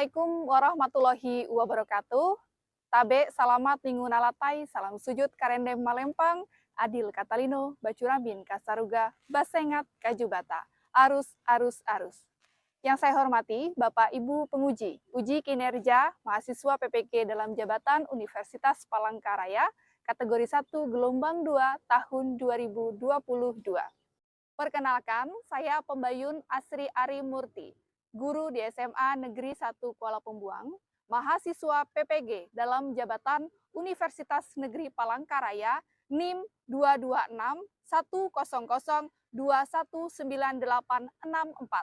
Assalamualaikum warahmatullahi wabarakatuh. Tabe salamat minggu nalatai, salam sujud karendem malempang, adil katalino, bacurambin kasaruga, basengat kajubata, arus, arus, arus. Yang saya hormati Bapak Ibu penguji, uji kinerja mahasiswa PPK dalam jabatan Universitas Palangkaraya, kategori 1 gelombang 2 tahun 2022. Perkenalkan, saya Pembayun Asri Ari Murti, guru di SMA Negeri 1 Kuala Pembuang, mahasiswa PPG dalam jabatan Universitas Negeri Palangkaraya, NIM 226-100-21984.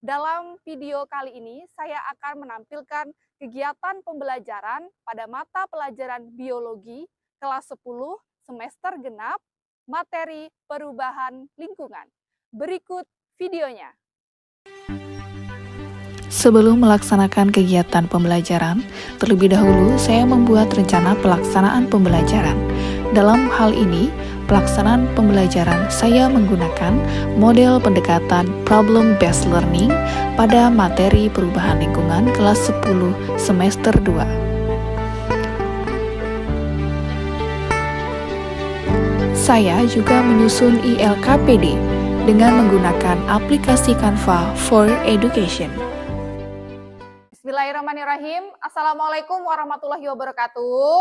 Dalam video kali ini, saya akan menampilkan kegiatan pembelajaran pada mata pelajaran biologi kelas 10 semester genap, materi perubahan lingkungan. Berikut videonya. Sebelum melaksanakan kegiatan pembelajaran, terlebih dahulu saya membuat rencana pelaksanaan pembelajaran. Dalam hal ini, pelaksanaan pembelajaran saya menggunakan model pendekatan problem-based learning pada materi perubahan lingkungan kelas 10 semester 2. Saya juga menyusun ILKPD dengan menggunakan aplikasi Canva for Education. Bismillahirrahmanirrahim. Assalamualaikum warahmatullahi wabarakatuh.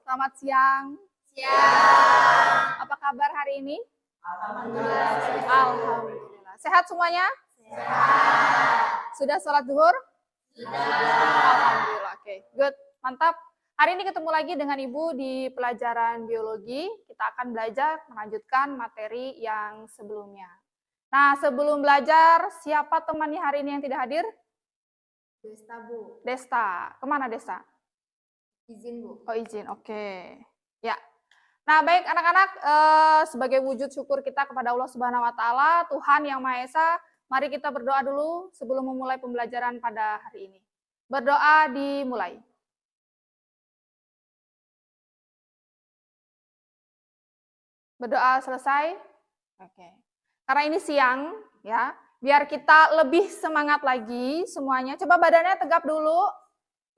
Selamat siang. Apa kabar hari ini? Alhamdulillah. Sehat semuanya? Sehat. Sudah sholat zuhur? Alhamdulillah. Oke, good. Mantap. Hari ini ketemu lagi dengan Ibu di pelajaran biologi. Kita akan belajar melanjutkan materi yang sebelumnya. Nah, sebelum belajar, siapa temannya hari ini yang tidak hadir? Desta, Bu. Desta. Kemana Desta? Izin, Bu. Oh, izin. Oke. Ya. Nah, baik anak-anak, sebagai wujud syukur kita kepada Allah Subhanahu wa taala, Tuhan Yang Maha Esa, mari kita berdoa dulu sebelum memulai pembelajaran pada hari ini. Berdoa dimulai. Berdoa selesai? Oke. Karena ini siang, ya, biar kita lebih semangat lagi semuanya. Coba badannya tegap dulu.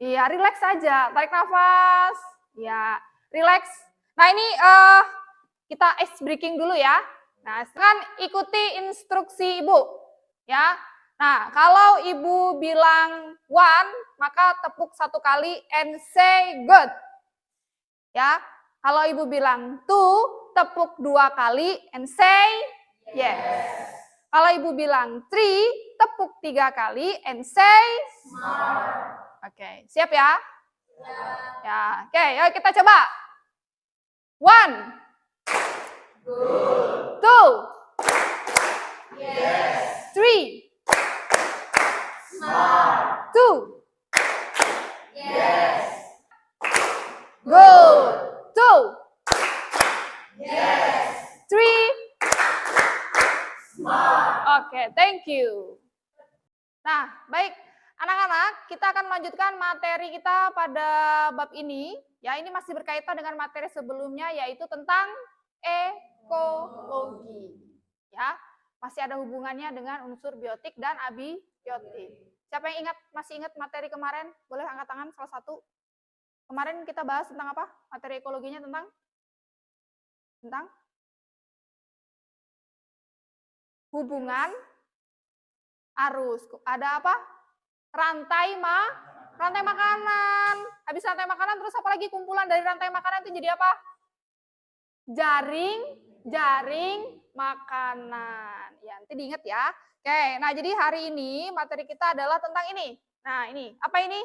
Iya, rileks saja. Tarik nafas. Ya, rileks. Nah, ini kita ice breaking dulu ya. Nah, sekarang ikuti instruksi Ibu. Ya. Nah, kalau Ibu bilang one, maka tepuk 1 kali and say good. Ya. Kalau Ibu bilang two, tepuk 2 kali and say yes. Kalau Ibu bilang three, tepuk 3 kali and say smart. Oke, siap ya? Ya, oke, yuk kita coba. 1, good. 2, yes. 3, smart. 2, yes. Good. 2, yes. 3, smart. Oke, thank you. Nah, baik. Anak-anak, kita akan melanjutkan materi kita pada bab ini. Ya, ini masih berkaitan dengan materi sebelumnya, yaitu tentang ekologi. Ya, masih ada hubungannya dengan unsur biotik dan abiotik. Siapa yang masih ingat materi kemarin? Boleh angkat tangan salah satu. Kemarin kita bahas tentang apa? Materi ekologinya tentang hubungan arus. Ada apa? Rantai makanan. Habis rantai makanan terus apa lagi kumpulan dari rantai makanan itu jadi apa? Jaring makanan. Ya, nanti diingat ya. Oke, nah jadi hari ini materi kita adalah tentang ini. Nah, ini. Apa ini?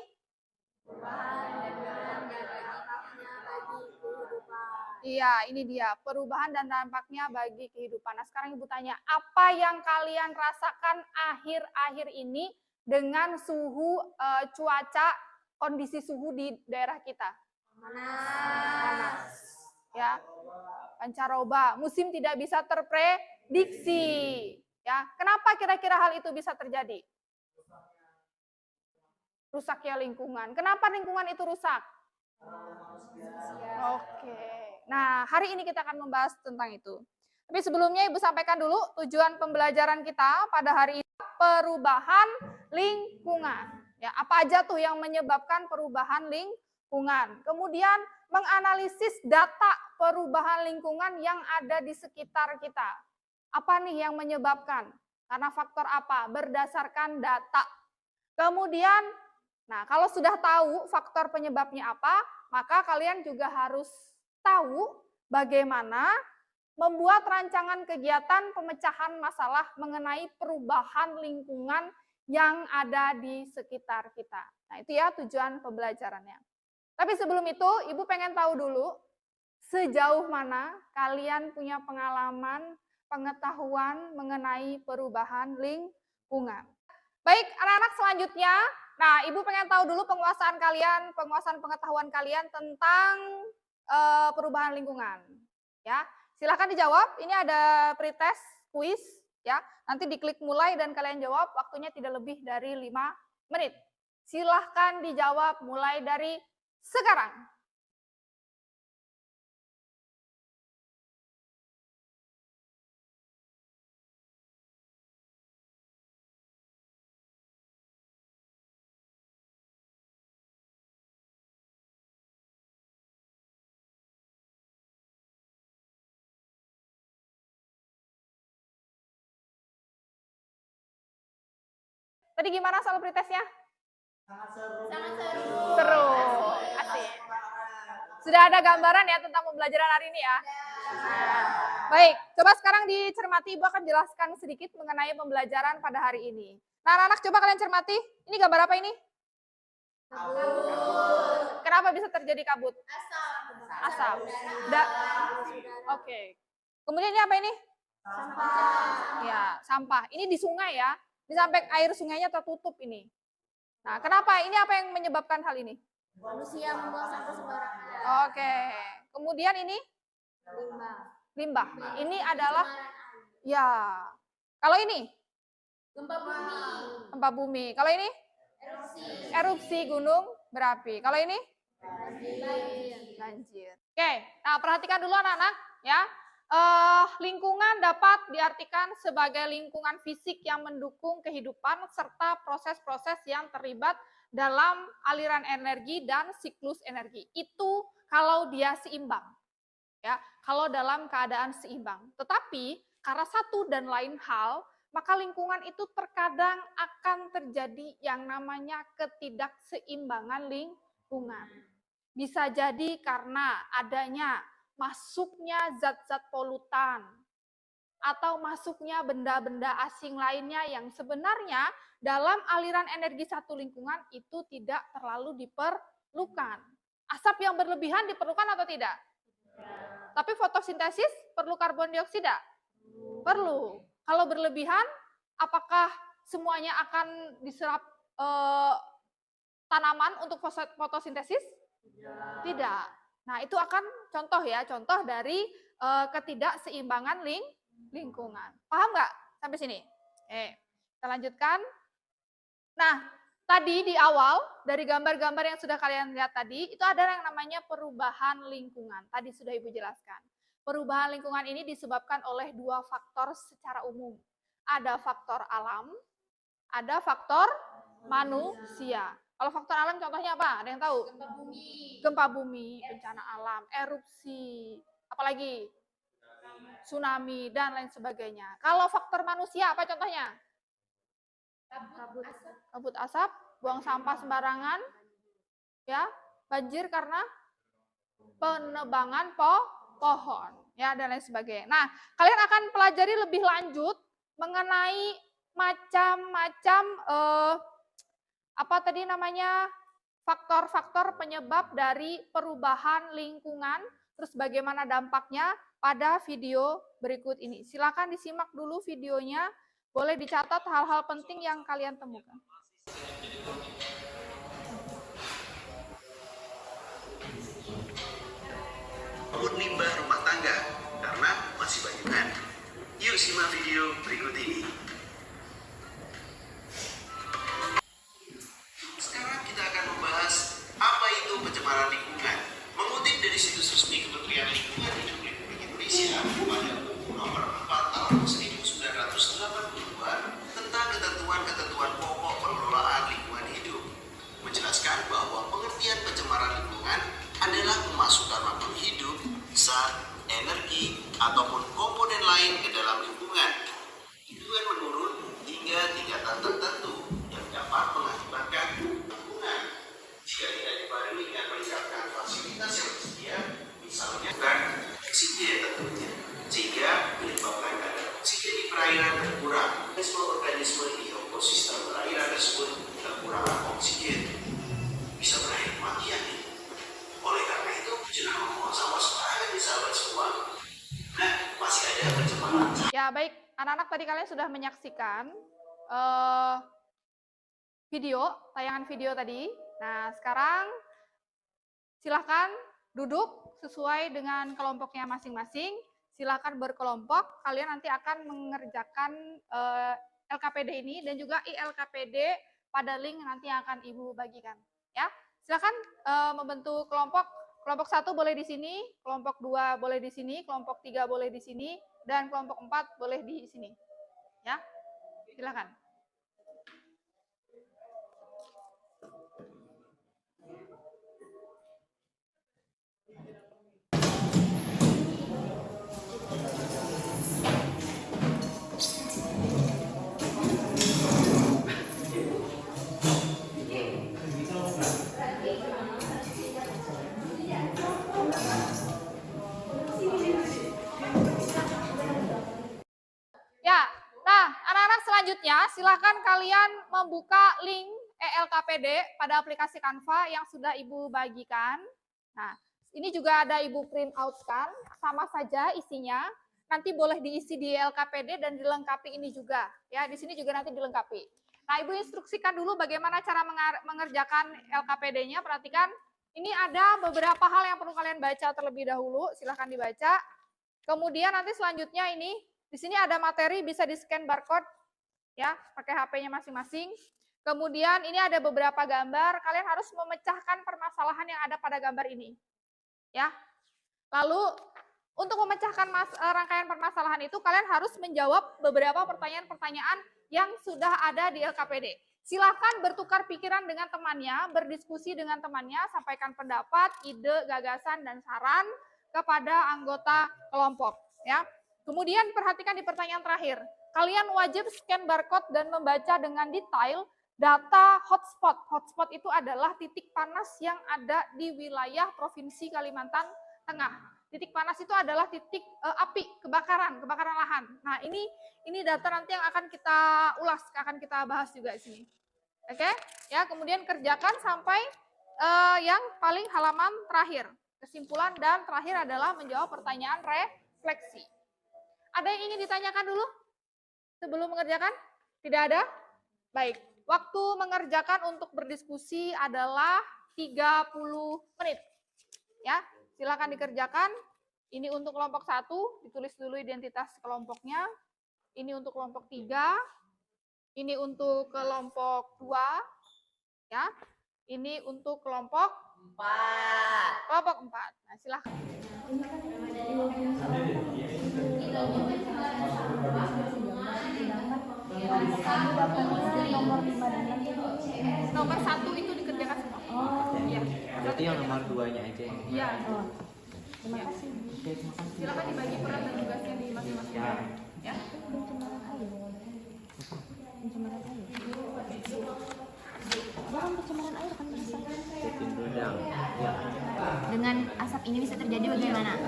Iya, ini dia. Perubahan dan dampaknya bagi kehidupan. Nah, sekarang Ibu tanya, apa yang kalian rasakan akhir-akhir ini dengan suhu cuaca, kondisi suhu di daerah kita? Panas. Ya. Pancaroba, musim tidak bisa terprediksi. Ya, kenapa kira-kira hal itu bisa terjadi? Rusaknya lingkungan. Kenapa lingkungan itu rusak? Oke. Nah, hari ini kita akan membahas tentang itu. Tapi sebelumnya Ibu sampaikan dulu tujuan pembelajaran kita pada hari ini, perubahan lingkungan. Ya, apa aja tuh yang menyebabkan perubahan lingkungan. Kemudian menganalisis data perubahan lingkungan yang ada di sekitar kita. Apa nih yang menyebabkan? Karena faktor apa? Berdasarkan data. Kemudian, nah kalau sudah tahu faktor penyebabnya apa, maka kalian juga harus tahu bagaimana membuat rancangan kegiatan pemecahan masalah mengenai perubahan lingkungan yang ada di sekitar kita. Nah itu ya tujuan pembelajarannya. Tapi sebelum itu, Ibu pengen tahu dulu sejauh mana kalian punya pengalaman, pengetahuan mengenai perubahan lingkungan. Baik, anak-anak selanjutnya, nah Ibu pengen tahu dulu penguasaan kalian, penguasaan pengetahuan kalian tentang perubahan lingkungan. Ya, silakan dijawab. Ini ada pretest kuis, ya. Nanti diklik mulai dan kalian jawab. Waktunya tidak lebih dari 5 menit. Silahkan dijawab mulai dari sekarang. Tadi gimana soal pretestnya? Sangat seru. Seru, asik. Sudah ada gambaran ya tentang pembelajaran hari ini ya? Nah, baik, coba sekarang dicermati, Ibu akan jelaskan sedikit mengenai pembelajaran pada hari ini. Nah, anak-anak coba kalian cermati, ini gambar apa ini? Kabut. Kenapa bisa terjadi kabut? Asap. Oke. Kemudian ini apa ini? Sampah. Ya, sampah. Ini di sungai ya. Ini sampai air sungainya tertutup ini. Nah, kenapa? Ini apa yang menyebabkan hal ini? Manusia membuang sampah sembarangan. Oke. Kemudian ini limbah. Ini adalah ya. Kalau ini Gempa gempa bumi. Kalau ini bumi. erupsi gunung berapi. Kalau ini banjir. Oke. Nah, perhatikan dulu anak-anak ya. Lingkungan dapat diartikan sebagai lingkungan fisik yang mendukung kehidupan serta proses-proses yang terlibat dalam aliran energi dan siklus energi. Itu kalau dia seimbang. Ya, kalau dalam keadaan seimbang. Tetapi karena satu dan lain hal, maka lingkungan itu terkadang akan terjadi yang namanya ketidakseimbangan lingkungan. Bisa jadi karena adanya masuknya zat-zat polutan atau masuknya benda-benda asing lainnya yang sebenarnya dalam aliran energi satu lingkungan itu tidak terlalu diperlukan. Asap yang berlebihan diperlukan atau tidak? Tapi fotosintesis perlu karbon dioksida? Perlu. Kalau berlebihan, apakah semuanya akan diserap tanaman untuk fotosintesis? Tidak. Nah, itu akan contoh ya, contoh dari ketidakseimbangan lingkungan. Paham nggak sampai sini? Kita lanjutkan. Nah, tadi di awal dari gambar-gambar yang sudah kalian lihat tadi, itu ada yang namanya perubahan lingkungan. Tadi sudah Ibu jelaskan. Perubahan lingkungan ini disebabkan oleh dua faktor secara umum. Ada faktor alam, ada faktor manusia. Kalau faktor alam contohnya apa? Ada yang tahu? Gempa bumi, bencana alam, erupsi, apalagi tsunami dan lain sebagainya. Kalau faktor manusia apa contohnya? Kabut asap, buang sampah sembarangan, ya, banjir karena penebangan pohon, ya, dan lain sebagainya. Nah, kalian akan pelajari lebih lanjut mengenai macam-macam apa tadi namanya faktor-faktor penyebab dari perubahan lingkungan, terus bagaimana dampaknya pada video berikut ini. Silakan disimak dulu videonya, boleh dicatat hal-hal penting yang kalian temukan. Pungut limbah rumah tangga karena masih banyak kan? Yuk simak video berikut ini. Sekarang kita akan membahas apa itu pencemaran lingkungan. Mengutip dari situs resmi Kementerian Lingkungan Hidup Republik Indonesia pada UU Nomor ketentuan pokok pengelolaan lingkungan hidup, menjelaskan bahwa pengertian pencemaran lingkungan adalah memasukkan makhluk hidup, zat, energi, ataupun komponen lain ke dalam lingkungan dengan menurun hingga tingkatan tertentu yang dapat mengakibatkan lingkungan. Jika tidak dibarengi dengan meningkatkan fasilitas yang tersedia, misalnya kan oksigen tentunya, sehingga menyebabkan kadar oksigen di perairan berkurang. Organisme di ekosistem perairan tersebut kekurangan oksigen bisa berakhir kematian. Oleh karena itu, jangan membuang sampah sembarangan di sahabat semua. Nah, masih ada pencemaran. Ya, baik. Anak-anak tadi kalian sudah menyaksikan tayangan video tadi. Nah, sekarang silahkan duduk sesuai dengan kelompoknya masing-masing. Silahkan berkelompok. Kalian nanti akan mengerjakan LKPD ini dan juga ILKPD pada link nanti yang akan Ibu bagikan. Ya, silahkan membentuk kelompok. Kelompok 1 boleh di sini, kelompok 2 boleh di sini, kelompok 3 boleh di sini, dan kelompok 4 boleh di sini. Ya, silakan. Ya, nah anak-anak selanjutnya silahkan kalian membuka link ELKPD pada aplikasi Canva yang sudah Ibu bagikan. Nah, ini juga ada Ibu print out kan, sama saja isinya. Nanti boleh diisi di ELKPD dan dilengkapi ini juga. Ya, di sini juga nanti dilengkapi. Nah, Ibu instruksikan dulu bagaimana cara mengerjakan LKPD-nya. Perhatikan, ini ada beberapa hal yang perlu kalian baca terlebih dahulu. Silahkan dibaca. Kemudian nanti selanjutnya ini, di sini ada materi bisa di-scan barcode ya, pakai HP-nya masing-masing. Kemudian ini ada beberapa gambar, kalian harus memecahkan permasalahan yang ada pada gambar ini. Ya. Lalu untuk memecahkan rangkaian permasalahan itu kalian harus menjawab beberapa pertanyaan-pertanyaan yang sudah ada di LKPD. Silakan bertukar pikiran dengan temannya, berdiskusi dengan temannya, sampaikan pendapat, ide, gagasan dan saran kepada anggota kelompok, ya. Kemudian perhatikan di pertanyaan terakhir. Kalian wajib scan barcode dan membaca dengan detail data hotspot. Hotspot itu adalah titik panas yang ada di wilayah Provinsi Kalimantan Tengah. Titik panas itu adalah titik api, kebakaran lahan. Nah, ini data nanti yang akan kita ulas, akan kita bahas juga di sini. Oke? Ya, kemudian kerjakan sampai yang paling halaman terakhir. Kesimpulan dan terakhir adalah menjawab pertanyaan refleksi. Ada yang ingin ditanyakan dulu sebelum mengerjakan? Tidak ada? Baik. Waktu mengerjakan untuk berdiskusi adalah 30 menit. Ya, silakan dikerjakan. Ini untuk kelompok 1, ditulis dulu identitas kelompoknya. Ini untuk kelompok 3. Ini untuk kelompok 2. Ya. Ini untuk kelompok 4. Kelompok 4. Nah, silakan. Nomor 1 itu dikerjakan semua. Oh, iya. Berarti yang nomor 2-nya aja. Iya. Terima kasih. Silakan dibagi peran dan tugasnya di masing-masing. Ya. Pencemaran air. Pencemaran air. Jangan pencemaran air kan bisa. Ya. Dengan asap ini bisa terjadi bagaimana?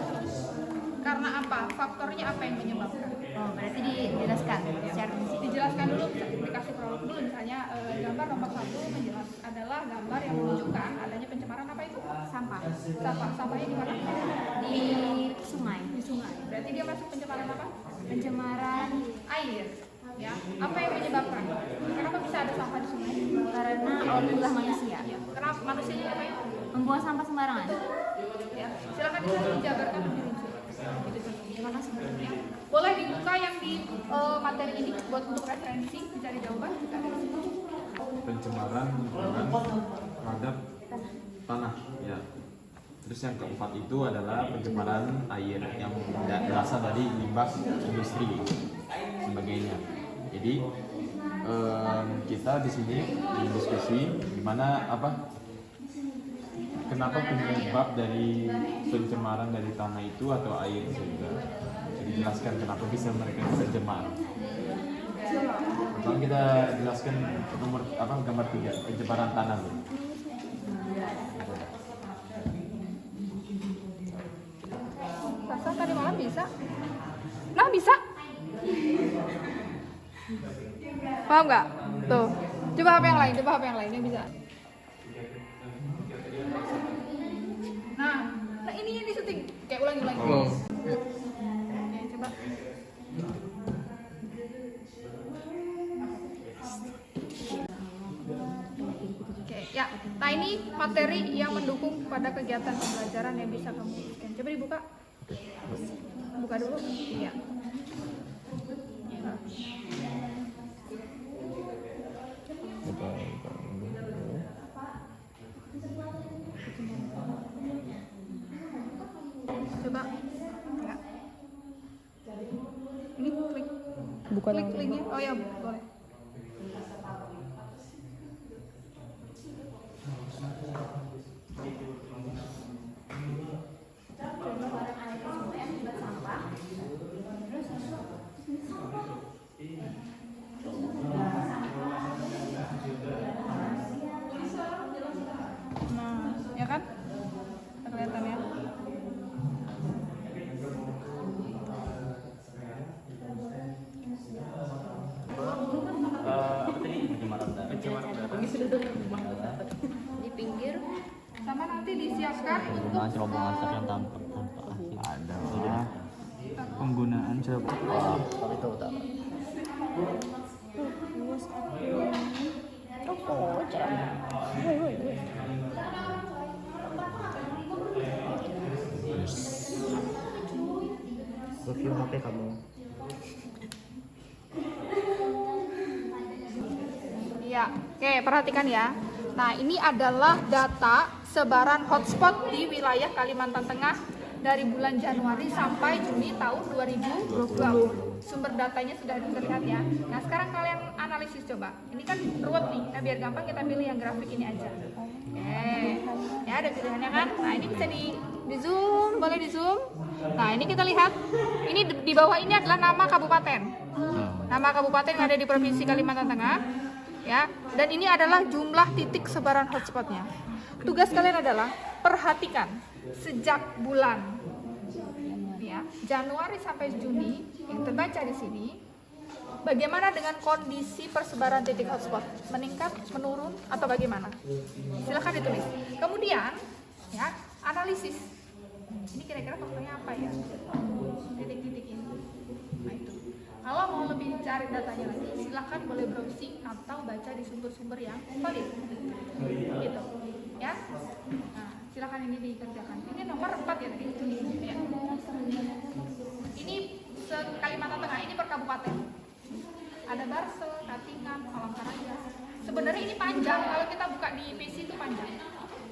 Karena apa? Faktornya apa yang menyebabkan? Oh, berarti dijelaskan secara prinsip. Dijelaskan dulu, dikasih prolog dulu. Misalnya gambar nomor 1 adalah gambar yang menunjukkan adanya pencemaran apa itu? Sampah Sampahnya di mana? di sungai. Di sungai. Berarti dia masuk pencemaran apa? Pencemaran Air. Ya. Apa yang menyebabkan? Kenapa bisa ada sampah di sungai? karena ulah manusia. Kenapa manusianya ngapain? Membuang sampah sembarangan. Ya. Silakan dijabarkan lebih rinci. Terima kasih. Ya. Boleh dibuka yang di materi ini buat untuk referensi, mencari jawaban. Pencemaran lingkungan terhadap tanah, ya. Terus yang keempat itu adalah pencemaran air yang berasal dari limbah industri sebagainya. Jadi kita di sini diskusi gimana kenapa penyebab dari pencemaran dari tanah itu atau air juga. Jadi jelaskan kenapa bisa mereka tercemar. Sekarang kita jelaskan gambar 3 pencemaran tanah. Rasa tadi malam bisa? Nah bisa? Paham nggak? Tuh. Coba HP yang lain, yang bisa. Nah ini yang di syuting. Kayak ulangi. Oh. Oke, coba. Oke, ya. Nah ini materi yang mendukung pada kegiatan pembelajaran yang bisa kamu berikan. Coba dibuka. Buka dulu. Iya. Coba. Ya. Ini klik. Klik linknya. Oh ya, boleh. Nah, ya kan? Kelihatan ya. Di pinggir sama nanti disiapkan untuk Coba masak yang tanpa asin. Ada. Penggunaan coba. Tapi tahu tak? Review HP kamu. Iya, oke perhatikan ya. Nah ini adalah data sebaran hotspot di wilayah Kalimantan Tengah dari bulan Januari sampai Juni tahun 2020. Sumber datanya sudah terlihat ya. Nah sekarang kalian analisis coba. Ini kan ruwet nih, nah biar gampang kita pilih yang grafik ini aja. Oke, ya ada pilihannya kan. Nah ini bisa di zoom, boleh di zoom. Nah ini kita lihat, ini di bawah ini adalah nama kabupaten. Nama kabupaten yang ada di Provinsi Kalimantan Tengah. Ya, dan ini adalah jumlah titik sebaran hotspotnya. Tugas kalian adalah perhatikan sejak bulan ya, Januari sampai Juni yang terbaca di sini. Bagaimana dengan kondisi persebaran titik hotspot? Meningkat, menurun, atau bagaimana? Silahkan ditulis. Kemudian, ya, analisis. Ini kira-kira faktornya apa ya? Titik-titik ini. Nah itu. Kalau mau lebih cari datanya lagi, silahkan boleh browsing atau baca di sumber-sumber yang valid. Gitu. Ya. Nah, silahkan ini dikerjakan. Ini nomor 4 ya tadi. Ya. Ini Kalimantan Tengah, ini per kabupaten. Ada Barsel, Katingan, Palangkaraya. Sebenarnya ini panjang, kalau kita buka di PC itu panjang.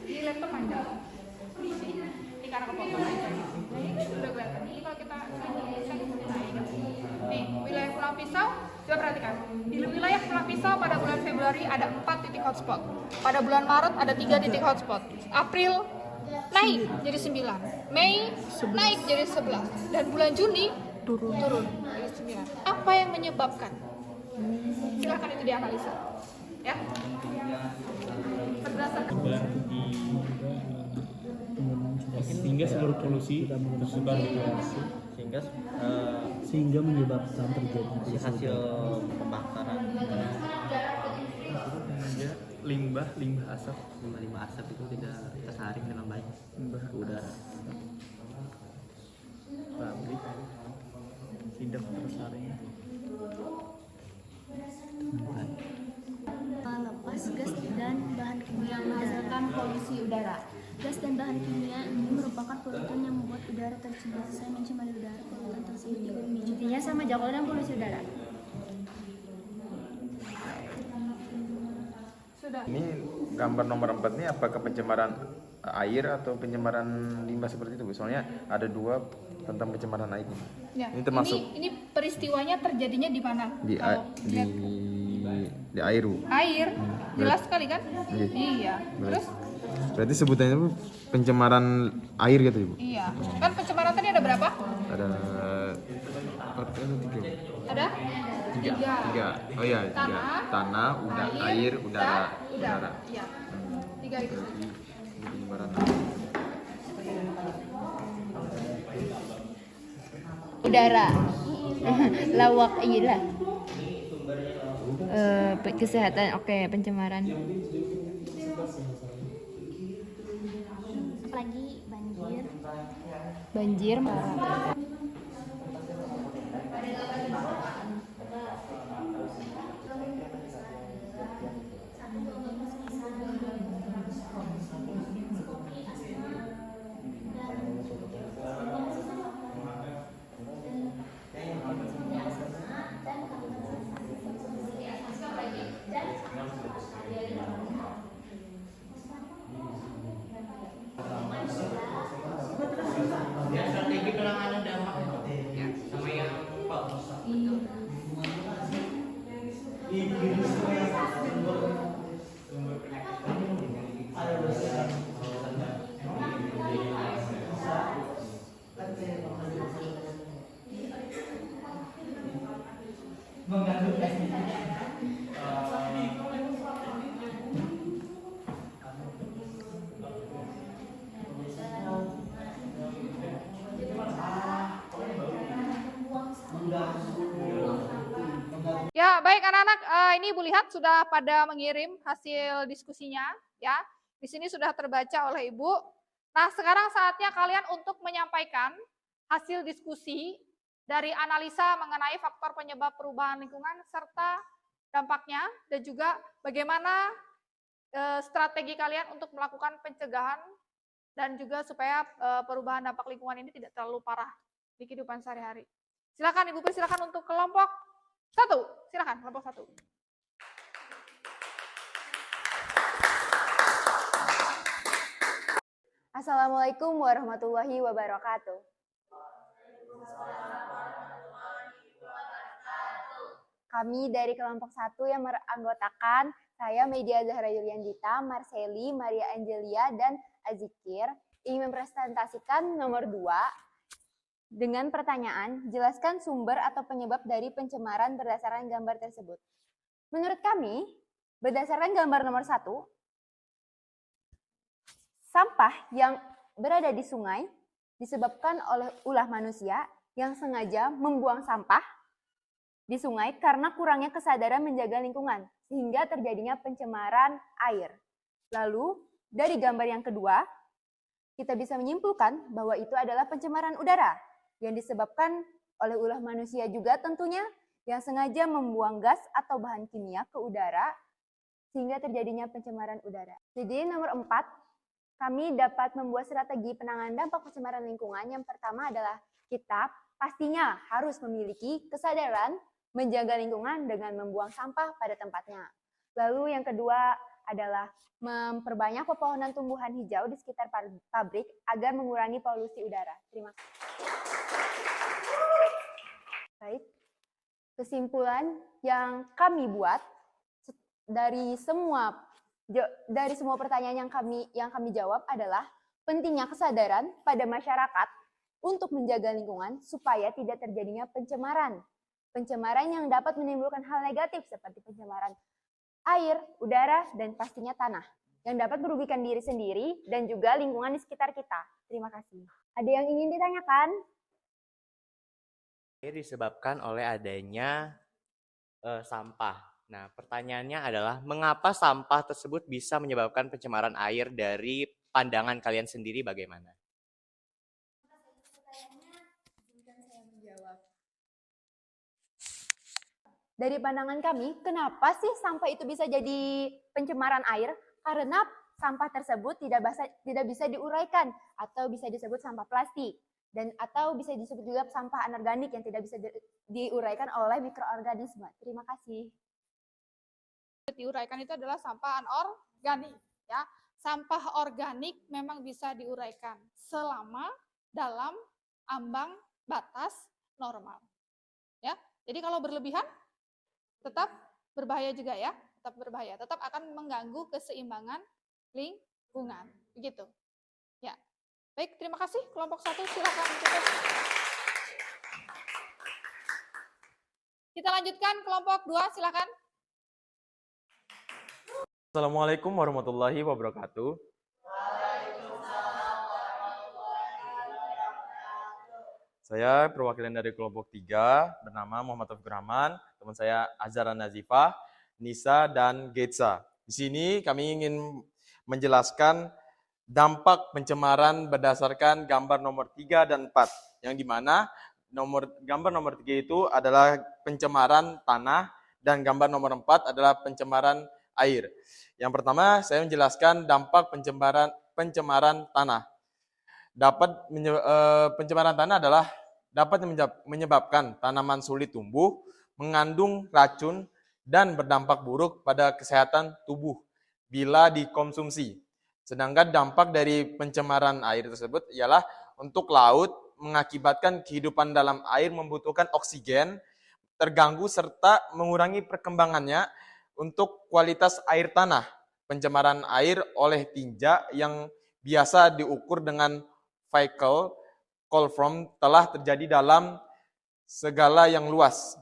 Di laptop panjang. Ini karena kepotong aja. Nah ini sudah kelihatan. Ini kalau kita nih, wilayah Pulau Pisau, coba perhatikan. Di wilayah Pulau Pisau pada bulan Februari ada 4 titik hotspot. Pada bulan Maret ada 3 titik hotspot. April naik jadi 9. Mei naik jadi 11. Dan bulan Juni turun jadi 9. Apa yang menyebabkan? Silakan itu dianalisa. Ya. Berdasarkan sehingga seluruh polusi tersebar di lokasi Sehingga menyebabkan terjadi hasil pembakaran limbah asap limbah asap itu tidak tersaring dengan baik ke udara. pabrik tidak tersaring. Lepas gas dan bahan kimia yang menghasilkan polusi udara. Gas dan bahan kimia ini merupakan polutan yang membuat udara tercemar. Saya mencemari udara, polutan tersebut juga memicu. Intinya sama aja kalau polusi udara. sudah. Ini gambar nomor 4 ini apakah pencemaran air atau pencemaran limbah seperti itu? Soalnya ada 2 tentang pencemaran air. Ya. Ini termasuk ini peristiwanya terjadinya di mana? di Kalau lihat di air, Bu. Air, jelas sekali kan? Iya. Iya. Terus? Berarti sebutannya Bu pencemaran air gitu, Ibu. Iya. Kan pencemaran tadi ada berapa? Ada empat kan, tiga. Ada? Tiga. Tiga. Oh iya, tiga. Tanah, air, udara. Iya. Tiga itu. Penyebaran. Udara. Lawak iya lah. Kesehatan oke, pencemaran. Apalagi banjir. Banjir marah. Ya, baik anak-anak, ini Ibu lihat sudah pada mengirim hasil diskusinya, ya. Di sini sudah terbaca oleh Ibu. Nah, sekarang saatnya kalian untuk menyampaikan hasil diskusi dari analisa mengenai faktor penyebab perubahan lingkungan serta dampaknya dan juga bagaimana strategi kalian untuk melakukan pencegahan dan juga supaya perubahan dampak lingkungan ini tidak terlalu parah di kehidupan sehari-hari. Silakan Ibu, persilakan untuk kelompok 1. Silakan kelompok 1. Assalamualaikum warahmatullahi wabarakatuh. Kami dari kelompok 1 yang meranggotakan saya Media Zahra Yuliandita, Marceli, Maria Angelia, dan Azikir ingin mempresentasikan nomor 2 dengan pertanyaan, jelaskan sumber atau penyebab dari pencemaran berdasarkan gambar tersebut. Menurut kami, berdasarkan gambar nomor 1, sampah yang berada di sungai disebabkan oleh ulah manusia yang sengaja membuang sampah di sungai karena kurangnya kesadaran menjaga lingkungan, sehingga terjadinya pencemaran air. Lalu, dari gambar yang kedua, kita bisa menyimpulkan bahwa itu adalah pencemaran udara yang disebabkan oleh ulah manusia juga tentunya yang sengaja membuang gas atau bahan kimia ke udara sehingga terjadinya pencemaran udara. Jadi nomor 4, kami dapat membuat strategi penanganan dampak pencemaran lingkungan. Yang pertama adalah kita pastinya harus memiliki kesadaran menjaga lingkungan dengan membuang sampah pada tempatnya. Lalu yang kedua adalah memperbanyak pepohonan tumbuhan hijau di sekitar pabrik agar mengurangi polusi udara. Terima kasih. Baik, kesimpulan yang kami buat dari semua pertanyaan yang kami jawab adalah pentingnya kesadaran pada masyarakat untuk menjaga lingkungan supaya tidak terjadinya pencemaran. Pencemaran yang dapat menimbulkan hal negatif seperti pencemaran air, udara, dan pastinya tanah yang dapat merugikan diri sendiri dan juga lingkungan di sekitar kita. Terima kasih. Ada yang ingin ditanyakan? Disebabkan oleh adanya sampah. Nah, pertanyaannya adalah mengapa sampah tersebut bisa menyebabkan pencemaran air dari pandangan kalian sendiri bagaimana? Dari pandangan kami, kenapa sih sampah itu bisa jadi pencemaran air? Karena sampah tersebut tidak bisa diuraikan atau bisa disebut sampah plastik dan atau bisa disebut juga sampah anorganik yang tidak bisa diuraikan oleh mikroorganisme. Terima kasih. Diuraikan itu adalah sampah anorganik, ya. Sampah organik memang bisa diuraikan selama dalam ambang batas normal. Ya. Jadi kalau berlebihan tetap berbahaya juga ya, tetap berbahaya, tetap akan mengganggu keseimbangan lingkungan. Begitu. Ya. Baik, terima kasih. Kelompok 1 silakan tutup. Kita lanjutkan kelompok 2, silakan. Assalamualaikum warahmatullahi wabarakatuh. Saya perwakilan dari kelompok 3 bernama Muhammad Taufikur Rahman, teman saya Azhara Nazifah, Nisa, dan Getsa. Di sini kami ingin menjelaskan dampak pencemaran berdasarkan gambar nomor 3 dan 4, yang dimana gambar nomor 3 itu adalah pencemaran tanah dan gambar nomor 4 adalah pencemaran air. Yang pertama, saya menjelaskan dampak pencemaran tanah. Pencemaran tanah adalah dapat menyebabkan tanaman sulit tumbuh, mengandung racun, dan berdampak buruk pada kesehatan tubuh bila dikonsumsi. Sedangkan dampak dari pencemaran air tersebut ialah untuk laut, mengakibatkan kehidupan dalam air membutuhkan oksigen, terganggu serta mengurangi perkembangannya. Untuk kualitas air tanah, pencemaran air oleh tinja yang biasa diukur dengan vehicle coliform telah terjadi dalam skala yang luas.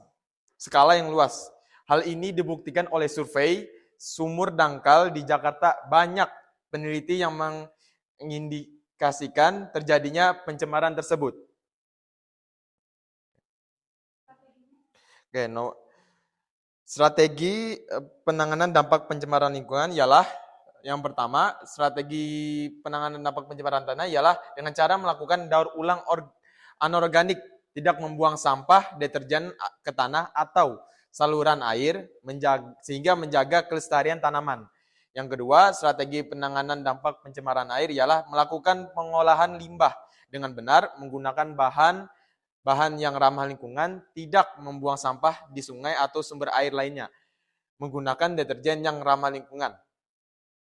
Hal ini dibuktikan oleh survei sumur dangkal di Jakarta. Banyak peneliti yang mengindikasikan terjadinya pencemaran tersebut. Strategi penanganan dampak pencemaran lingkungan ialah yang pertama, strategi penanganan dampak pencemaran tanah ialah dengan cara melakukan daur ulang anorganik, tidak membuang sampah deterjen ke tanah atau saluran air sehingga menjaga kelestarian tanaman. Yang kedua, strategi penanganan dampak pencemaran air ialah melakukan pengolahan limbah dengan benar, menggunakan bahan yang ramah lingkungan, tidak membuang sampah di sungai atau sumber air lainnya, menggunakan deterjen yang ramah lingkungan.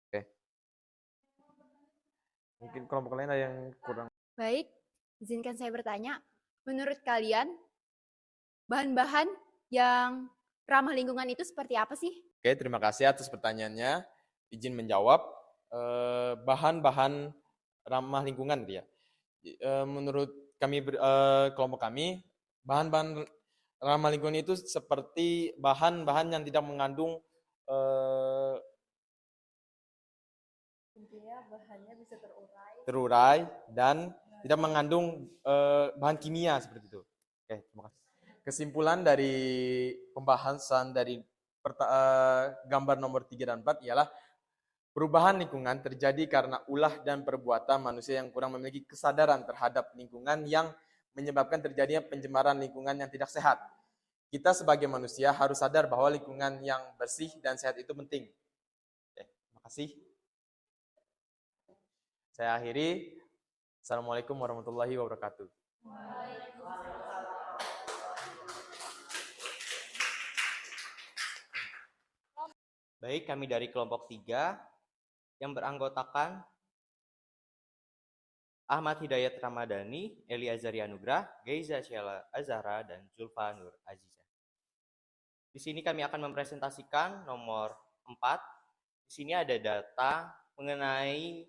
Oke. Mungkin kelompok lain ada yang kurang. Baik, izinkan saya bertanya, menurut kalian bahan-bahan yang ramah lingkungan itu seperti apa sih? Oke, terima kasih atas pertanyaannya. Izin menjawab, bahan-bahan ramah lingkungan dia. Menurut kami, kelompok kami, bahan-bahan ramah lingkungan itu seperti bahan-bahan yang tidak mengandung Intinya bahannya bisa terurai dan tidak mengandung bahan kimia seperti itu. Oke, terima kasih. Kesimpulan dari pembahasan dari gambar nomor 3 dan 4 ialah perubahan lingkungan terjadi karena ulah dan perbuatan manusia yang kurang memiliki kesadaran terhadap lingkungan yang menyebabkan terjadinya pencemaran lingkungan yang tidak sehat. Kita sebagai manusia harus sadar bahwa lingkungan yang bersih dan sehat itu penting. Oke, terima kasih. Saya akhiri. Assalamualaikum warahmatullahi wabarakatuh. Baik, kami dari kelompok 3 yang beranggotakan Ahmad Hidayat Ramadhani, Eli Azari Anugrah, Geiza Sheila Azhara, dan Zulfa Nur Azizah. Di sini kami akan mempresentasikan nomor 4. Di sini ada data mengenai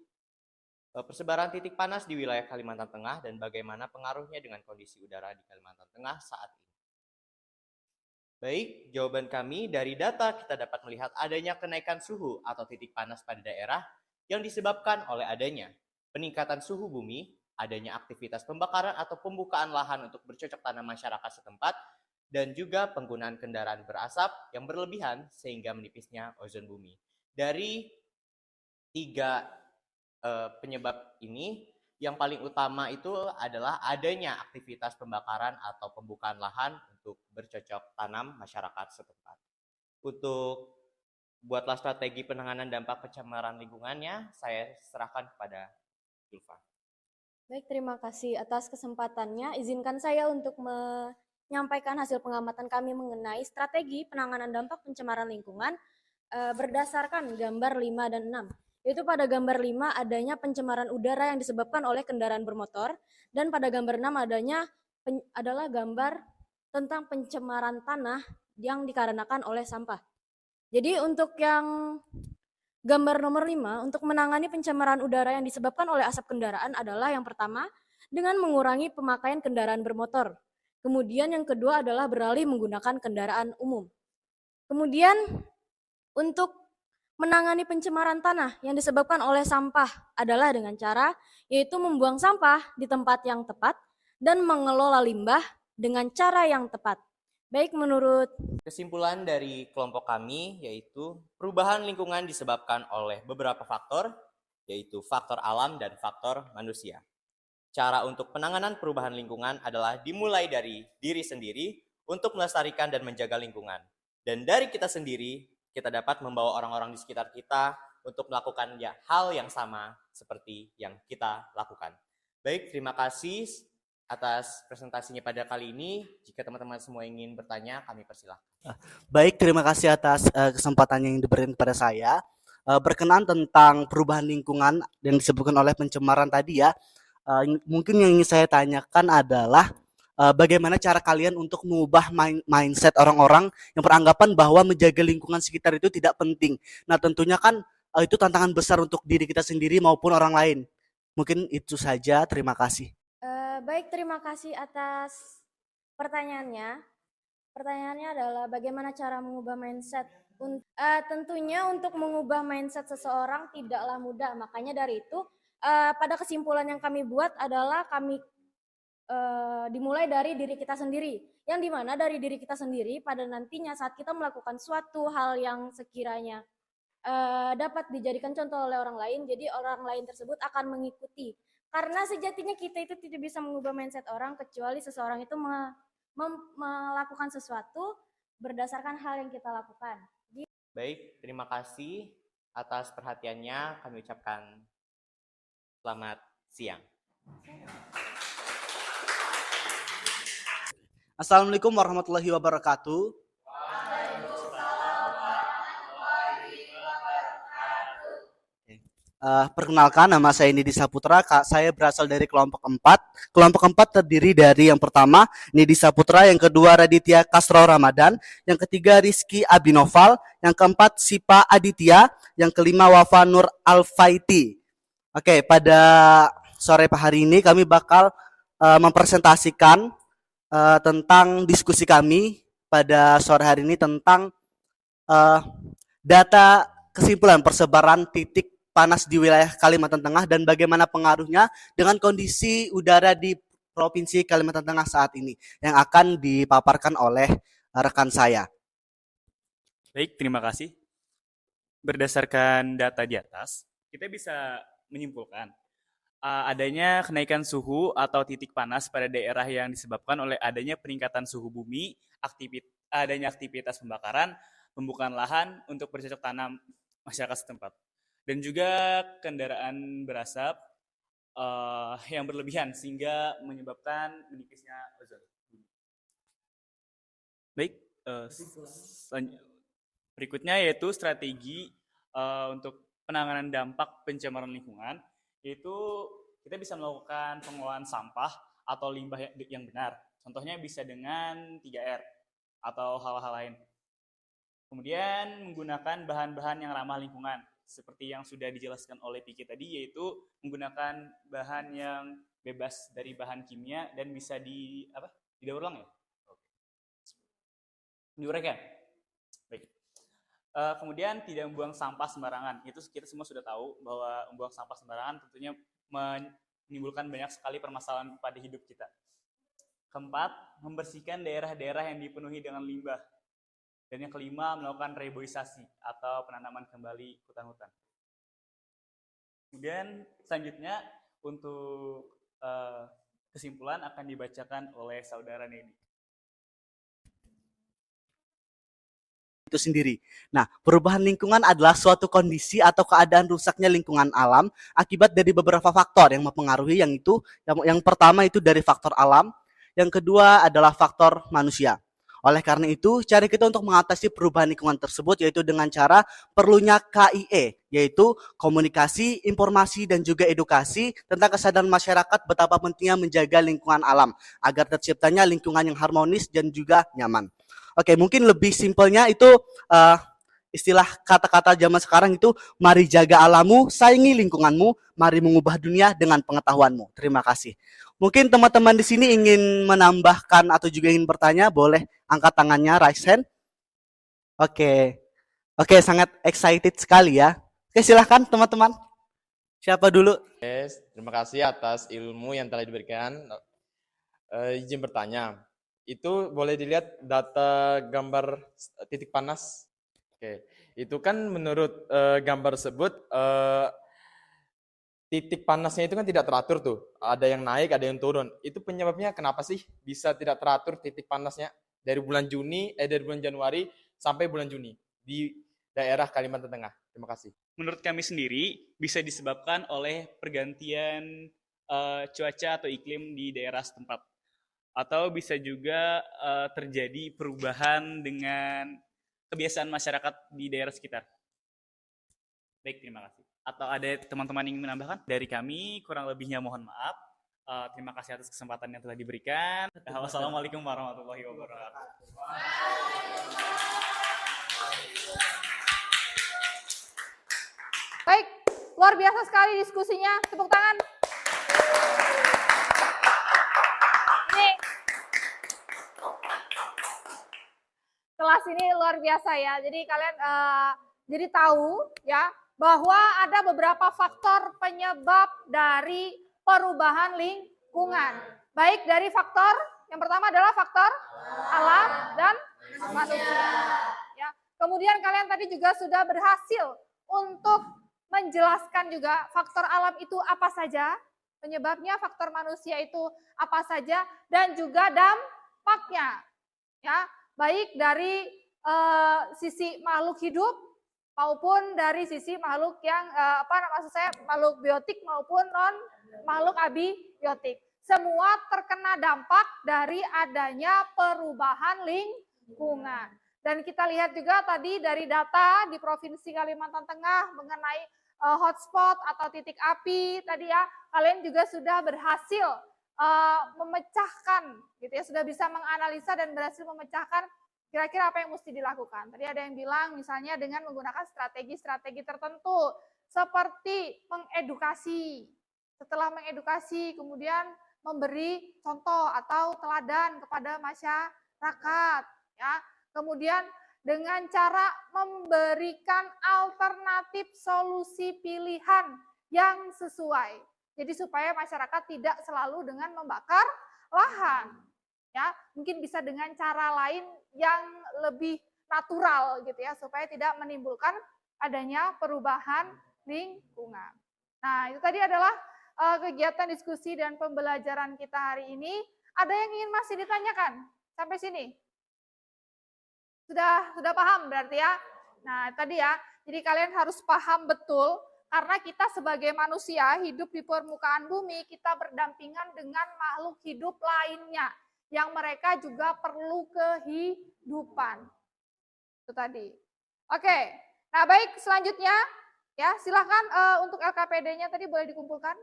persebaran titik panas di wilayah Kalimantan Tengah dan bagaimana pengaruhnya dengan kondisi udara di Kalimantan Tengah saat ini. Baik, jawaban kami dari data kita dapat melihat adanya kenaikan suhu atau titik panas pada daerah yang disebabkan oleh adanya peningkatan suhu bumi, adanya aktivitas pembakaran atau pembukaan lahan untuk bercocok tanam masyarakat setempat, dan juga penggunaan kendaraan berasap yang berlebihan sehingga menipisnya ozon bumi. Dari 3 penyebab ini, yang paling utama itu adalah adanya aktivitas pembakaran atau pembukaan lahan untuk bercocok tanam masyarakat setempat. Untuk buatlah strategi penanganan dampak pencemaran lingkungannya, saya serahkan kepada Zulfa. Baik, terima kasih atas kesempatannya. Izinkan saya untuk menyampaikan hasil pengamatan kami mengenai strategi penanganan dampak pencemaran lingkungan berdasarkan gambar 5 dan 6. Yaitu pada gambar 5 adanya pencemaran udara yang disebabkan oleh kendaraan bermotor, dan pada gambar 6 adalah gambar tentang pencemaran tanah yang dikarenakan oleh sampah. Jadi untuk yang gambar nomor 5, untuk menangani pencemaran udara yang disebabkan oleh asap kendaraan adalah yang pertama, dengan mengurangi pemakaian kendaraan bermotor. Kemudian yang kedua adalah beralih menggunakan kendaraan umum. Kemudian untuk menangani pencemaran tanah yang disebabkan oleh sampah adalah dengan cara yaitu membuang sampah di tempat yang tepat dan mengelola limbah dengan cara yang tepat. Baik, menurut Kesimpulan dari kelompok kami yaitu perubahan lingkungan disebabkan oleh beberapa faktor, yaitu faktor alam dan faktor manusia. Cara untuk penanganan perubahan lingkungan adalah dimulai dari diri sendiri untuk melestarikan dan menjaga lingkungan. Dan dari kita sendiri, kita dapat membawa orang-orang di sekitar kita untuk melakukan hal yang sama seperti yang kita lakukan. Baik, terima kasih atas presentasinya pada kali ini. Jika teman-teman semua ingin bertanya, kami persilahkan. Baik, terima kasih atas kesempatan yang diberikan kepada saya. Berkenaan tentang perubahan lingkungan yang disebutkan oleh pencemaran tadi ya, mungkin yang ingin saya tanyakan adalah bagaimana cara kalian untuk mengubah mindset orang-orang yang beranggapan bahwa menjaga lingkungan sekitar itu tidak penting. Nah, tentunya kan itu tantangan besar untuk diri kita sendiri maupun orang lain. Mungkin itu saja, terima kasih. baik, terima kasih atas pertanyaannya. Pertanyaannya adalah bagaimana cara mengubah mindset. Tentunya untuk mengubah mindset seseorang tidaklah mudah. Makanya dari itu pada kesimpulan yang kami buat adalah kami dimulai dari diri kita sendiri. Yang dimana dari diri kita sendiri pada nantinya saat kita melakukan suatu hal yang sekiranya dapat dijadikan contoh oleh orang lain, jadi orang lain tersebut akan mengikuti. Karena sejatinya kita itu tidak bisa mengubah mindset orang kecuali seseorang itu melakukan sesuatu berdasarkan hal yang kita lakukan. Baik, terima kasih atas perhatiannya. Kami ucapkan selamat siang. Assalamualaikum warahmatullahi wabarakatuh. Perkenalkan, nama saya Nidi Saputra. Saya berasal dari kelompok 4. Kelompok 4 terdiri dari yang pertama Nidi Saputra, yang kedua Raditya Kasro Ramadan, yang ketiga Rizky Abinoval, yang keempat Sipa Aditya, yang kelima Wafa Nur Alfaiti. Oke, pada sore hari ini kami bakal mempresentasikan tentang diskusi kami pada sore hari ini tentang data kesimpulan persebaran titik panas di wilayah Kalimantan Tengah dan bagaimana pengaruhnya dengan kondisi udara di Provinsi Kalimantan Tengah saat ini yang akan dipaparkan oleh rekan saya. Baik, terima kasih. Berdasarkan data di atas, kita bisa menyimpulkan adanya kenaikan suhu atau titik panas pada daerah yang disebabkan oleh adanya peningkatan suhu bumi, adanya aktivitas pembakaran, pembukaan lahan untuk bercocok tanam masyarakat setempat. Dan juga kendaraan berasap yang berlebihan sehingga menyebabkan menipisnya ozon. Baik, berikutnya yaitu strategi untuk penanganan dampak pencemaran lingkungan, yaitu kita bisa melakukan pengelolaan sampah atau limbah yang benar. Contohnya bisa dengan 3R atau hal-hal lain. Kemudian menggunakan bahan-bahan yang ramah lingkungan, seperti yang sudah dijelaskan oleh Piki tadi, yaitu menggunakan bahan yang bebas dari bahan kimia dan bisa didaur ulang ya? Diuraikan. Baik. Kemudian tidak membuang sampah sembarangan. Itu kita semua sudah tahu bahwa membuang sampah sembarangan tentunya menimbulkan banyak sekali permasalahan pada hidup kita. Keempat, membersihkan daerah-daerah yang dipenuhi dengan limbah. Dan yang kelima, melakukan reboisasi atau penanaman kembali hutan-hutan. Kemudian selanjutnya untuk kesimpulan akan dibacakan oleh saudara Nedi. Itu sendiri. Nah, perubahan lingkungan adalah suatu kondisi atau keadaan rusaknya lingkungan alam akibat dari beberapa faktor yang mempengaruhi, yang pertama itu dari faktor alam, yang kedua adalah faktor manusia. Oleh karena itu, cara kita untuk mengatasi perubahan lingkungan tersebut yaitu dengan cara perlunya KIE, yaitu komunikasi, informasi, dan juga edukasi tentang kesadaran masyarakat betapa pentingnya menjaga lingkungan alam agar terciptanya lingkungan yang harmonis dan juga nyaman. Oke, mungkin lebih simpelnya itu Istilah kata-kata zaman sekarang itu, mari jaga alammu, sayangi lingkunganmu, mari mengubah dunia dengan pengetahuanmu. Terima kasih. Mungkin teman-teman di sini ingin menambahkan atau juga ingin bertanya, boleh angkat tangannya, raise hand. Oke. Oke, sangat excited sekali ya. Oke, silahkan teman-teman. Siapa dulu? Yes, terima kasih atas ilmu yang telah diberikan. Izin bertanya, itu boleh dilihat data gambar titik panas. Oke, itu kan menurut gambar tersebut titik panasnya itu kan tidak teratur tuh. Ada yang naik, ada yang turun. Itu penyebabnya kenapa sih bisa tidak teratur titik panasnya dari bulan Januari sampai bulan Juni di daerah Kalimantan Tengah? Terima kasih. Menurut kami sendiri bisa disebabkan oleh pergantian cuaca atau iklim di daerah setempat. Atau bisa juga terjadi perubahan dengan kebiasaan masyarakat di daerah sekitar. Baik, terima kasih. Atau ada teman-teman yang ingin menambahkan? Dari kami, kurang lebihnya mohon maaf. Terima kasih atas kesempatan yang telah diberikan. Wassalamualaikum warahmatullahi wabarakatuh. Baik, luar biasa sekali diskusinya. Tepuk tangan. Ini kelas ini luar biasa ya. Jadi kalian jadi tahu ya bahwa ada beberapa faktor penyebab dari perubahan lingkungan. Baik dari faktor yang pertama adalah faktor alam dan manusia. Ya. Kemudian kalian tadi juga sudah berhasil untuk menjelaskan juga faktor alam itu apa saja, penyebabnya, faktor manusia itu apa saja, dan juga dampaknya. Ya, baik dari sisi makhluk hidup maupun dari sisi makhluk yang makhluk biotik maupun non makhluk abiotik. Semua terkena dampak dari adanya perubahan lingkungan. Dan kita lihat juga tadi dari data di Provinsi Kalimantan Tengah mengenai hotspot atau titik api tadi ya, kalian juga sudah berhasil memecahkan gitu ya, sudah bisa menganalisa dan berhasil memecahkan kira-kira apa yang mesti dilakukan. Tadi ada yang bilang misalnya dengan menggunakan strategi-strategi tertentu seperti mengedukasi. Setelah mengedukasi kemudian memberi contoh atau teladan kepada masyarakat ya. Kemudian dengan cara memberikan alternatif solusi pilihan yang sesuai. Jadi supaya masyarakat tidak selalu dengan membakar lahan. Ya, mungkin bisa dengan cara lain yang lebih natural gitu ya, supaya tidak menimbulkan adanya perubahan lingkungan. Nah, itu tadi adalah kegiatan diskusi dan pembelajaran kita hari ini. Ada yang ingin masih ditanyakan sampai sini? Sudah paham berarti ya? Nah, tadi ya, jadi kalian harus paham betul karena kita sebagai manusia hidup di permukaan bumi, kita berdampingan dengan makhluk hidup lainnya yang mereka juga perlu kehidupan. Itu tadi. Oke. Nah, baik, selanjutnya ya, silakan untuk LKPD-nya tadi boleh dikumpulkan.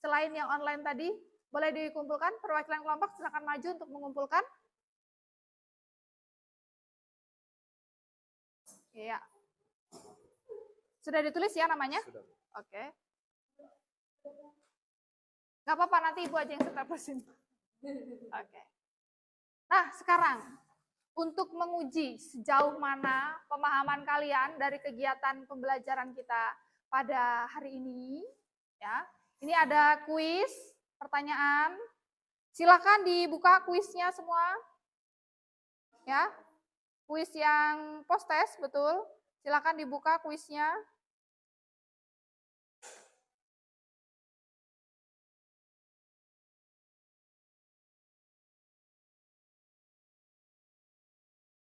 Selain yang online tadi, boleh dikumpulkan. Perwakilan kelompok silakan maju untuk mengumpulkan. Iya. Sudah ditulis ya namanya? Sudah. Oke. Gak apa-apa, nanti Ibu aja yang setel mesin. Oke. Nah, sekarang untuk menguji sejauh mana pemahaman kalian dari kegiatan pembelajaran kita pada hari ini, ya. Ini ada kuis, pertanyaan. Silakan dibuka kuisnya semua. Ya. Kuis yang post test, betul. Silakan dibuka kuisnya.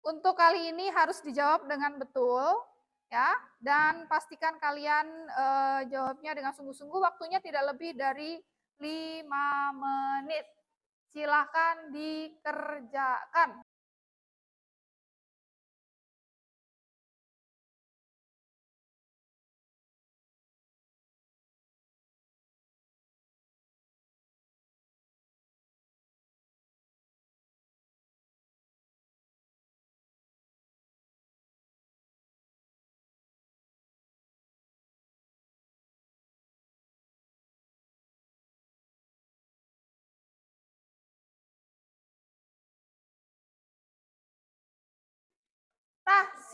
Untuk kali ini harus dijawab dengan betul, ya. Dan pastikan kalian jawabnya dengan sungguh-sungguh. Waktunya tidak lebih dari 5 menit. Silakan dikerjakan.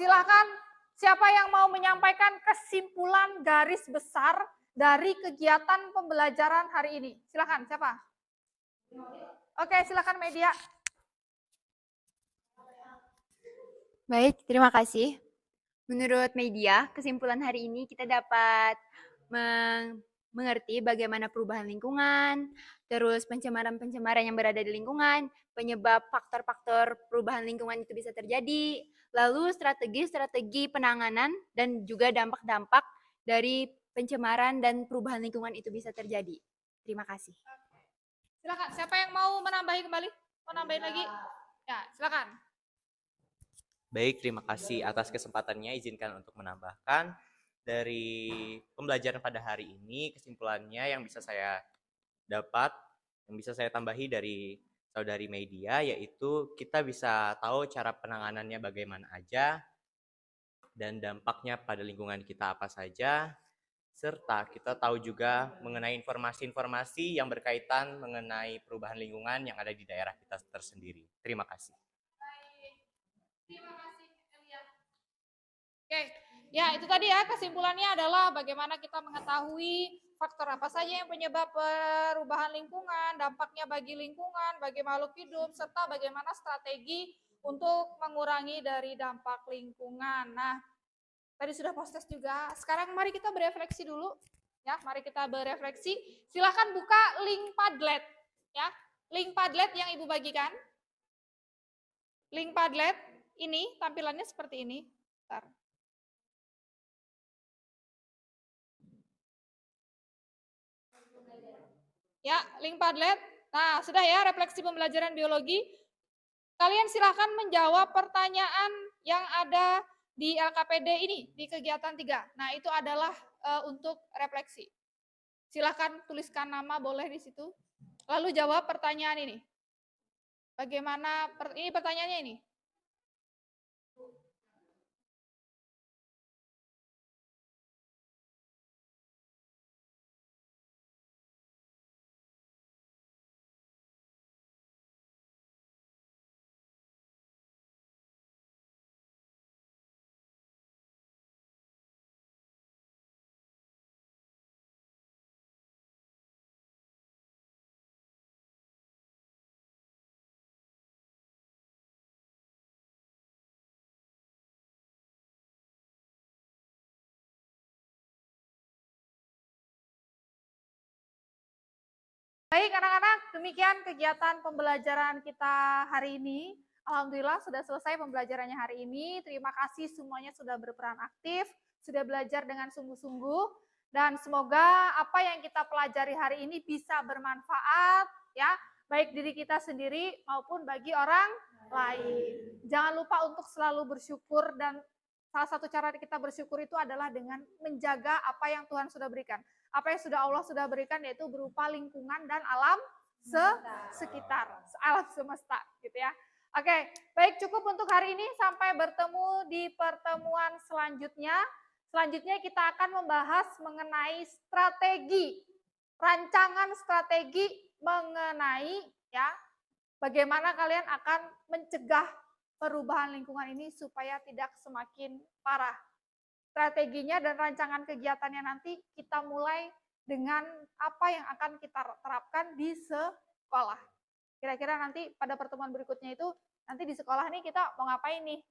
Silakan siapa yang mau menyampaikan kesimpulan garis besar dari kegiatan pembelajaran hari ini? Silakan, siapa? Oke, silakan media. Baik, terima kasih. Menurut media, kesimpulan hari ini kita dapat mengerti bagaimana perubahan lingkungan, terus pencemaran-pencemaran yang berada di lingkungan, penyebab faktor-faktor perubahan lingkungan itu bisa terjadi, lalu strategi-strategi penanganan dan juga dampak-dampak dari pencemaran dan perubahan lingkungan itu bisa terjadi. Terima kasih. Silakan, siapa yang mau menambahi kembali? Mau nambahin lagi? Ya, silakan. Baik, terima kasih atas kesempatannya. Izinkan untuk menambahkan dari pembelajaran pada hari ini, kesimpulannya yang bisa saya dapat, yang bisa saya tambahi dari saudari media, yaitu kita bisa tahu cara penanganannya bagaimana aja, dan dampaknya pada lingkungan kita apa saja, serta kita tahu juga mengenai informasi-informasi yang berkaitan mengenai perubahan lingkungan yang ada di daerah kita tersendiri. Terima kasih. Terima kasih, Elia. Oke, ya itu tadi ya kesimpulannya adalah bagaimana kita mengetahui faktor apa saja yang penyebab perubahan lingkungan, dampaknya bagi lingkungan, bagi makhluk hidup, serta bagaimana strategi untuk mengurangi dari dampak lingkungan. Nah, tadi sudah proses juga. Sekarang mari kita berefleksi dulu. Ya, mari kita berefleksi. Silahkan buka link Padlet. Ya, link Padlet yang Ibu bagikan. Link Padlet. Ini tampilannya seperti ini. Bentar. Ya, link Padlet. Nah, sudah ya refleksi pembelajaran biologi. Kalian silahkan menjawab pertanyaan yang ada di LKPD ini, di kegiatan 3. Nah, itu adalah untuk refleksi. Silahkan tuliskan nama, boleh di situ. Lalu jawab pertanyaan ini. Bagaimana, ini pertanyaannya ini. Baik anak-anak, demikian kegiatan pembelajaran kita hari ini. Alhamdulillah sudah selesai pembelajarannya hari ini. Terima kasih semuanya sudah berperan aktif, sudah belajar dengan sungguh-sungguh, dan semoga apa yang kita pelajari hari ini bisa bermanfaat, ya, baik diri kita sendiri maupun bagi orang lain. Jangan lupa untuk selalu bersyukur, dan salah satu cara kita bersyukur itu adalah dengan menjaga apa yang Tuhan sudah berikan. Apa yang sudah Allah sudah berikan, yaitu berupa lingkungan dan alam sekitar, alam semesta, gitu ya. Oke, baik, cukup untuk hari ini. Sampai bertemu di pertemuan selanjutnya. Selanjutnya kita akan membahas mengenai strategi, rancangan strategi mengenai ya bagaimana kalian akan mencegah perubahan lingkungan ini supaya tidak semakin parah. Strateginya dan rancangan kegiatannya nanti kita mulai dengan apa yang akan kita terapkan di sekolah. Kira-kira nanti pada pertemuan berikutnya itu, nanti di sekolah nih kita mau ngapain nih?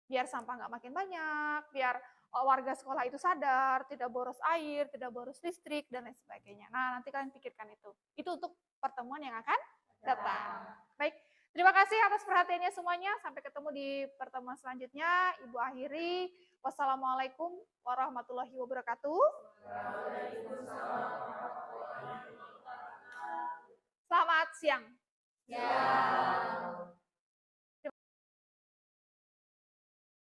Biar sampah nggak makin banyak, biar warga sekolah itu sadar, tidak boros air, tidak boros listrik, dan lain sebagainya. Nah, nanti kalian pikirkan itu. Itu untuk pertemuan yang akan datang. Baik, terima kasih atas perhatiannya semuanya. Sampai ketemu di pertemuan selanjutnya. Ibu akhiri. Wassalamualaikum warahmatullahi wabarakatuh. Selamat siang. Ya.